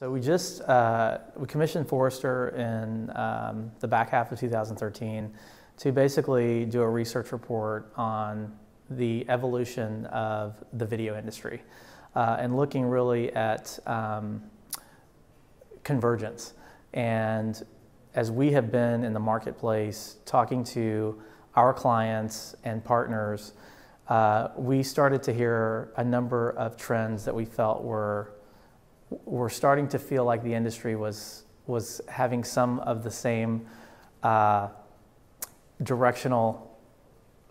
So we commissioned Forrester in the back half of 2013 to basically do a research report on the evolution of the video industry and looking really at convergence. And as we have been in the marketplace talking to our clients and partners, we started to hear a number of trends that we felt were starting to feel like the industry was having some of the same directional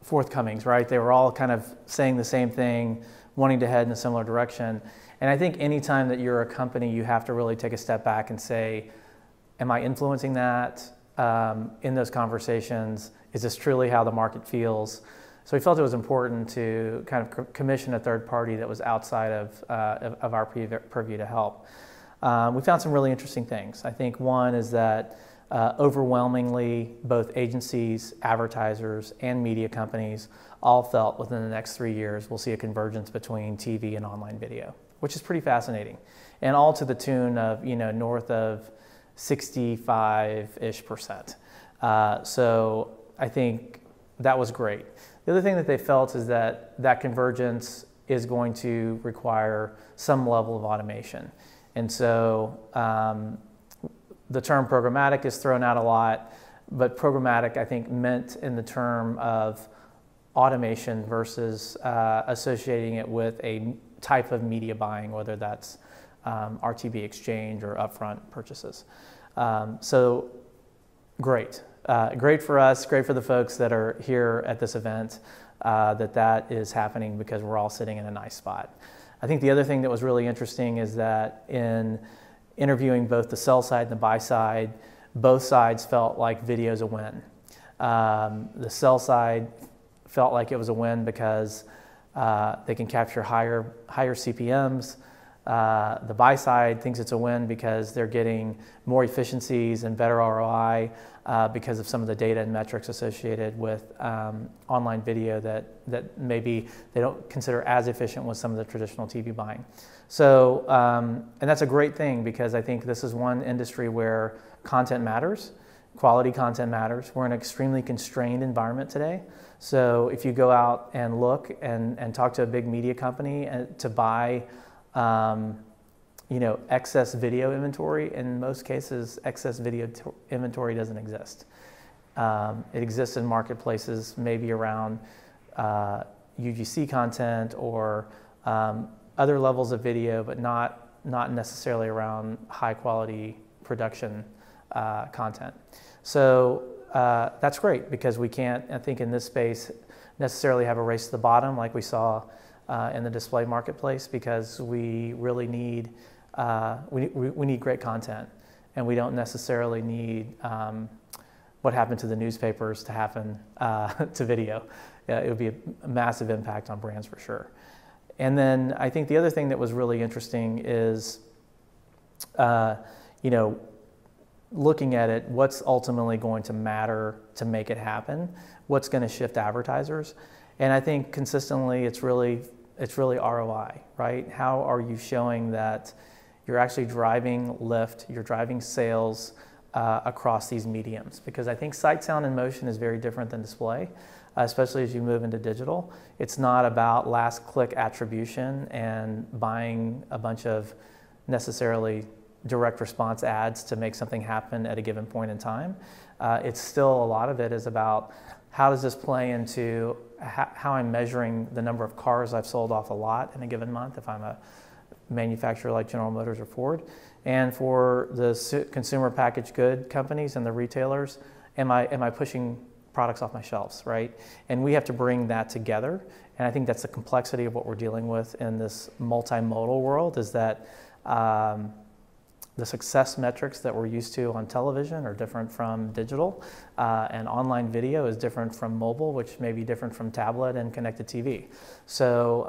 forthcomings, right? They were all kind of saying the same thing, wanting to head in a similar direction. And I think anytime that you're a company, you have to really take a step back and say, am I influencing that in those conversations? Is this truly how the market feels? So we felt it was important to kind of commission a third party that was outside of our purview to help. We found some really interesting things. I think one is that overwhelmingly both agencies, advertisers, and media companies all felt within the next 3 years we'll see a convergence between TV and online video, which is pretty fascinating. And all to the tune of, north of 65-ish%. So I think that was great. The other thing that they felt is that convergence is going to require some level of automation. And so the term programmatic is thrown out a lot, but programmatic I think meant in the term of automation versus associating it with a type of media buying, whether that's RTB exchange or upfront purchases. So great. Great for us, great for the folks that are here at this event, that is happening because we're all sitting in a nice spot. I think the other thing that was really interesting is that in interviewing both the sell side and the buy side, both sides felt like video's a win. The sell side felt like it was a win because they can capture higher CPMs. The buy side thinks it's a win because they're getting more efficiencies and better ROI because of some of the data and metrics associated with online video that maybe they don't consider as efficient with some of the traditional TV buying. So, and that's a great thing because I think this is one industry where content matters, quality content matters. We're in an extremely constrained environment today. So if you go out and look and talk to a big media company to buy excess video inventory, in most cases, excess video inventory doesn't exist. It exists in marketplaces maybe around UGC content or other levels of video, but not necessarily around high quality production content. So that's great because we can't, I think in this space, necessarily have a race to the bottom like we saw in the display marketplace, because we really need we need great content, and we don't necessarily need what happened to the newspapers to happen to video. It would be a massive impact on brands for sure. And then I think the other thing that was really interesting is looking at it, what's ultimately going to matter to make it happen, what's going to shift advertisers. And I think consistently it's really ROI, right? How are you showing that you're actually driving lift, you're driving sales across these mediums? Because I think sight, sound, and motion is very different than display, especially as you move into digital. It's not about last click attribution and buying a bunch of necessarily direct response ads to make something happen at a given point in time. It's still, a lot of it is about how does this play into how I'm measuring the number of cars I've sold off a lot in a given month if I'm a manufacturer like General Motors or Ford. And for the consumer packaged good companies and the retailers, am I pushing products off my shelves, right? And we have to bring that together. And I think that's the complexity of what we're dealing with in this multimodal world, is that the success metrics that we're used to on television are different from digital, and online video is different from mobile, which may be different from tablet and connected TV. So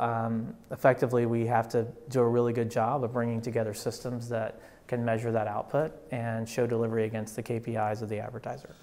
effectively, we have to do a really good job of bringing together systems that can measure that output and show delivery against the KPIs of the advertiser.